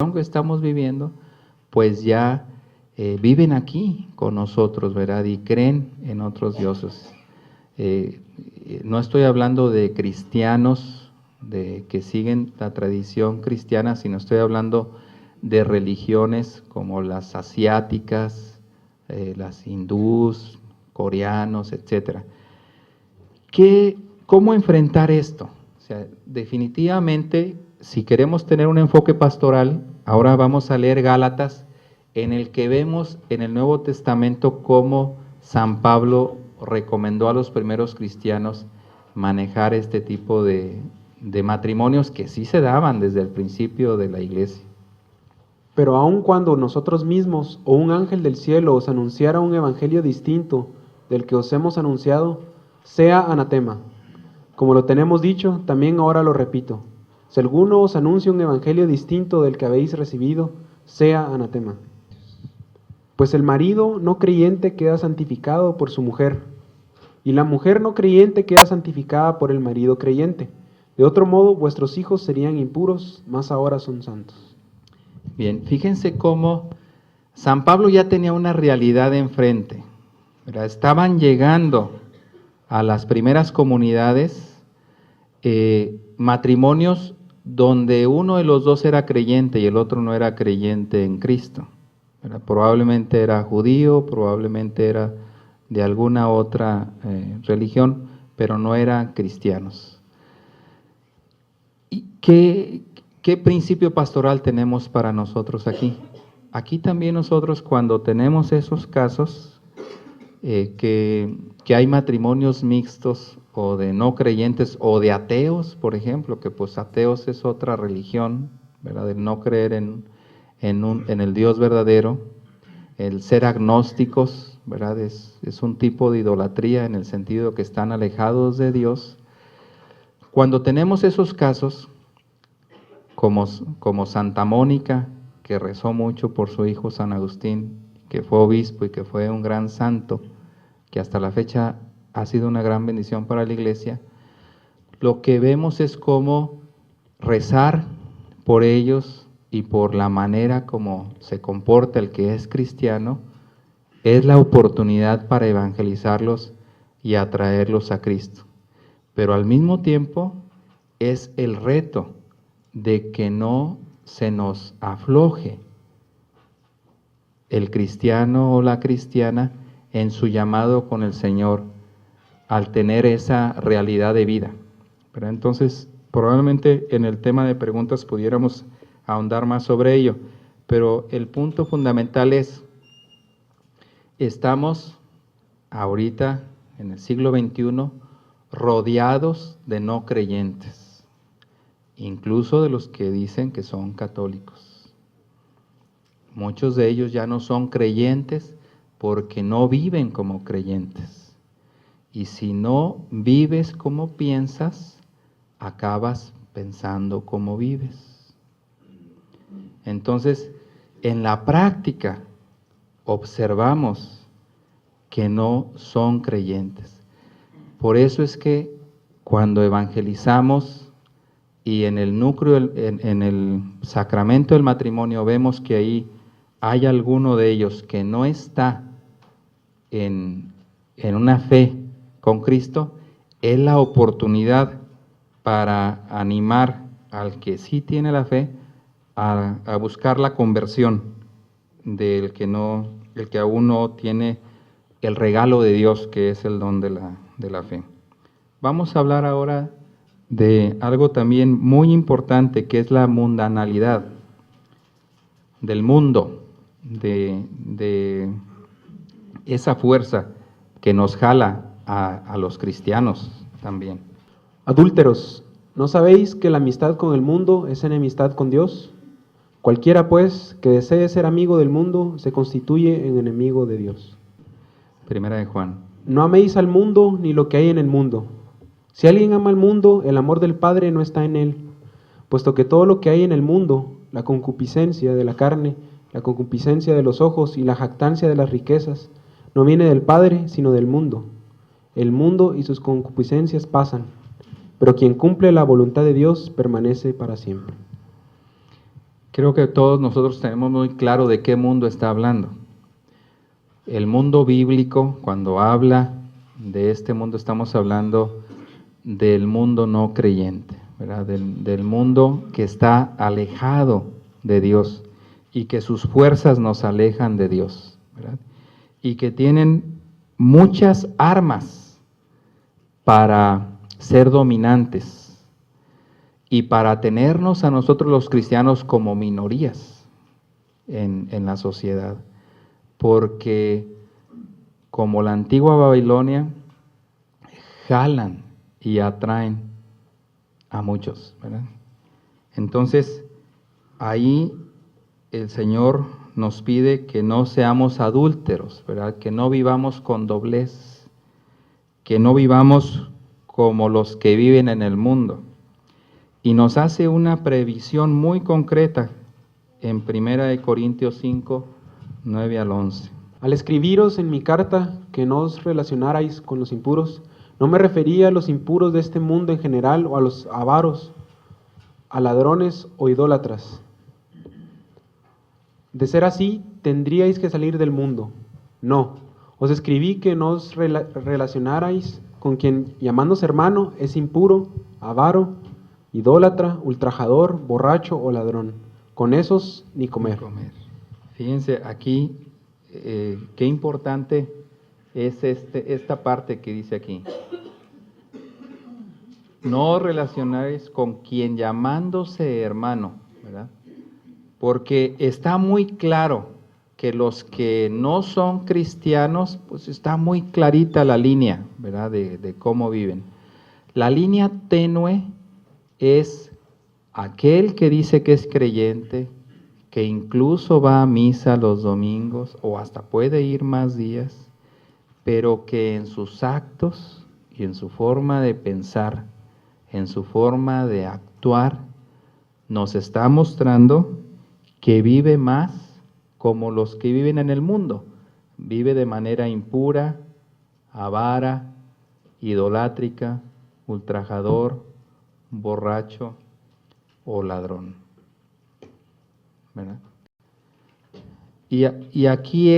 tribulación que estamos viviendo, pues ya viven aquí con nosotros, ¿verdad? Y creen en otros dioses. No estoy hablando de cristianos que siguen la tradición cristiana, sino estoy hablando de religiones como las asiáticas, las hindús, coreanos, etcétera. ¿Cómo enfrentar esto? O sea, definitivamente, si queremos tener un enfoque pastoral, ahora vamos a leer Gálatas, en el que vemos en el Nuevo Testamento cómo San Pablo recomendó a los primeros cristianos manejar este tipo de matrimonios que sí se daban desde el principio de la iglesia. Pero aun cuando nosotros mismos o un ángel del cielo os anunciara un evangelio distinto del que os hemos anunciado, sea anatema. Como lo tenemos dicho, también ahora lo repito. Si alguno os anuncia un evangelio distinto del que habéis recibido, sea anatema. Pues el marido no creyente queda santificado por su mujer, y la mujer no creyente queda santificada por el marido creyente. De otro modo, vuestros hijos serían impuros, mas ahora son santos. Bien, fíjense cómo San Pablo ya tenía una realidad enfrente, ¿verdad? Estaban llegando a las primeras comunidades matrimonios donde uno de los dos era creyente y el otro no era creyente en Cristo, ¿verdad? Probablemente era judío, probablemente era de alguna otra religión, pero no eran cristianos. ¿Y qué principio pastoral tenemos para nosotros aquí? Aquí también nosotros, cuando tenemos esos casos, que hay matrimonios mixtos o de no creyentes o de ateos, por ejemplo, que pues ateos es otra religión, ¿verdad? De no creer en el Dios verdadero, el ser agnósticos, ¿verdad? Es un tipo de idolatría en el sentido que están alejados de Dios. Cuando tenemos esos casos, como Santa Mónica, que rezó mucho por su hijo San Agustín, que fue obispo y que fue un gran santo, que hasta la fecha ha sido una gran bendición para la iglesia, lo que vemos es cómo rezar por ellos y por la manera como se comporta el que es cristiano, es la oportunidad para evangelizarlos y atraerlos a Cristo. Pero al mismo tiempo es el reto de que no se nos afloje el cristiano o la cristiana en su llamado con el Señor al tener esa realidad de vida. Pero entonces, probablemente en el tema de preguntas pudiéramos ahondar más sobre ello, pero el punto fundamental es, estamos ahorita en el siglo XXI rodeados de no creyentes, incluso de los que dicen que son católicos. Muchos de ellos ya no son creyentes porque no viven como creyentes. Y si no vives como piensas, acabas pensando como vives. Entonces, en la práctica, observamos que no son creyentes. Por eso es que cuando evangelizamos y en el núcleo, en el sacramento del matrimonio, vemos que ahí hay alguno de ellos que no está en una fe con Cristo, es la oportunidad para animar al que sí tiene la fe a buscar la conversión del que aún no tiene el regalo de Dios, que es el don de la fe. Vamos a hablar ahora de algo también muy importante, que es la mundanalidad del mundo, de esa fuerza que nos jala a los cristianos también. Adúlteros, ¿no sabéis que la amistad con el mundo es enemistad con Dios? Cualquiera, pues, que desee ser amigo del mundo, se constituye en enemigo de Dios. Primera de Juan. No améis al mundo ni lo que hay en el mundo. Si alguien ama al mundo, el amor del Padre no está en él, puesto que todo lo que hay en el mundo, la concupiscencia de la carne, la concupiscencia de los ojos y la jactancia de las riquezas, no viene del Padre, sino del mundo. El mundo y sus concupiscencias pasan, pero quien cumple la voluntad de Dios permanece para siempre. Creo que todos nosotros tenemos muy claro de qué mundo está hablando. El mundo bíblico, cuando habla de este mundo, estamos hablando del mundo no creyente, ¿verdad? Del mundo que está alejado de Dios y que sus fuerzas nos alejan de Dios, ¿verdad? Y que tienen muchas armas para ser dominantes y para tenernos a nosotros los cristianos como minorías en la sociedad. Porque como la antigua Babilonia, jalan y atraen a muchos, ¿verdad? Entonces, ahí el Señor nos pide que no seamos adúlteros, ¿verdad? Que no vivamos con doblez, que no vivamos como los que viven en el mundo. Y nos hace una previsión muy concreta en 1 Corintios 5, 9 al 11. Al escribiros en mi carta que no os relacionarais con los impuros, no me refería a los impuros de este mundo en general o a los avaros, a ladrones o idólatras. De ser así, tendríais que salir del mundo. No, os escribí que no os relacionarais con quien, llamándose hermano, es impuro, avaro, idólatra, ultrajador, borracho o ladrón. Con esos ni comer. Fíjense aquí, qué importante es esta parte que dice aquí. No os relacionáis con quien llamándose hermano, ¿verdad? Porque está muy claro que los que no son cristianos, pues está muy clarita la línea, ¿verdad? De cómo viven. La línea tenue es aquel que dice que es creyente, que incluso va a misa los domingos o hasta puede ir más días, pero que en sus actos y en su forma de pensar, en su forma de actuar, nos está mostrando que vive más como los que viven en el mundo. Vive de manera impura, avara, idolátrica, ultrajador, borracho o ladrón, ¿verdad? Y aquí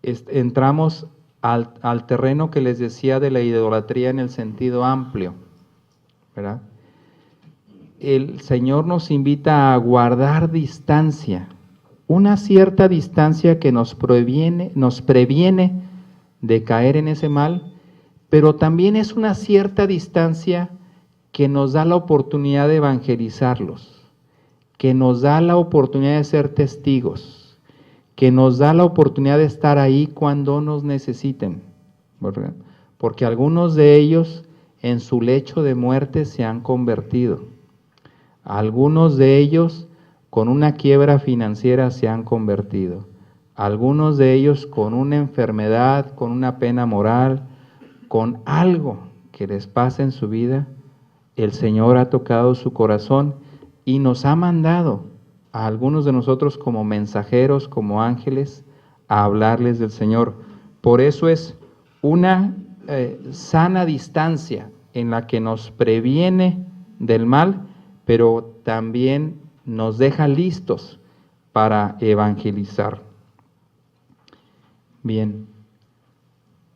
entramos al terreno que les decía de la idolatría en el sentido amplio, ¿verdad? El Señor nos invita a guardar distancia, una cierta distancia que nos previene de caer en ese mal, pero también es una cierta distancia que nos da la oportunidad de evangelizarlos, que nos da la oportunidad de ser testigos, que nos da la oportunidad de estar ahí cuando nos necesiten, ¿verdad? Porque algunos de ellos en su lecho de muerte se han convertido. Algunos de ellos con una quiebra financiera se han convertido. Algunos de ellos con una enfermedad, con una pena moral, con algo que les pasa en su vida, el Señor ha tocado su corazón y nos ha mandado a algunos de nosotros como mensajeros, como ángeles, a hablarles del Señor. Por eso es una sana distancia en la que nos previene del mal, pero también nos deja listos para evangelizar. Bien,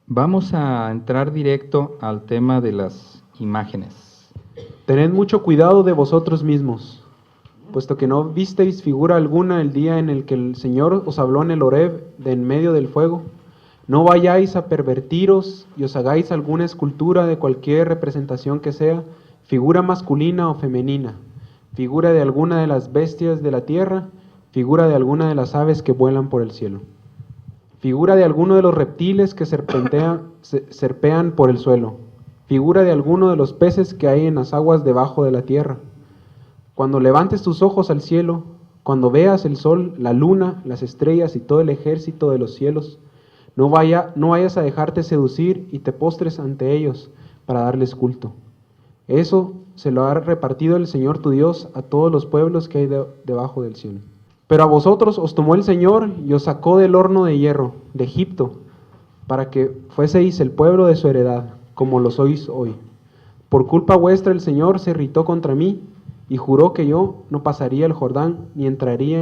vamos a entrar directo al tema de las imágenes. Tened mucho cuidado de vosotros mismos, puesto que no visteis figura alguna el día en el que el Señor os habló en el Horeb de en medio del fuego. No vayáis a pervertiros y os hagáis alguna escultura de cualquier representación que sea, figura masculina o femenina, figura de alguna de las bestias de la tierra, figura de alguna de las aves que vuelan por el cielo, figura de alguno de los reptiles que serpean por el suelo, figura de alguno de los peces que hay en las aguas debajo de la tierra. Cuando levantes tus ojos al cielo, cuando veas el sol, la luna, las estrellas y todo el ejército de los cielos, no vayas a dejarte seducir y te postres ante ellos para darles culto. Eso se lo ha repartido el Señor tu Dios a todos los pueblos que hay debajo del cielo. Pero a vosotros os tomó el Señor y os sacó del horno de hierro, de Egipto, para que fueseis el pueblo de su heredad, como lo sois hoy. Por culpa vuestra el Señor se irritó contra mí, y juró que yo no pasaría el Jordán ni entraría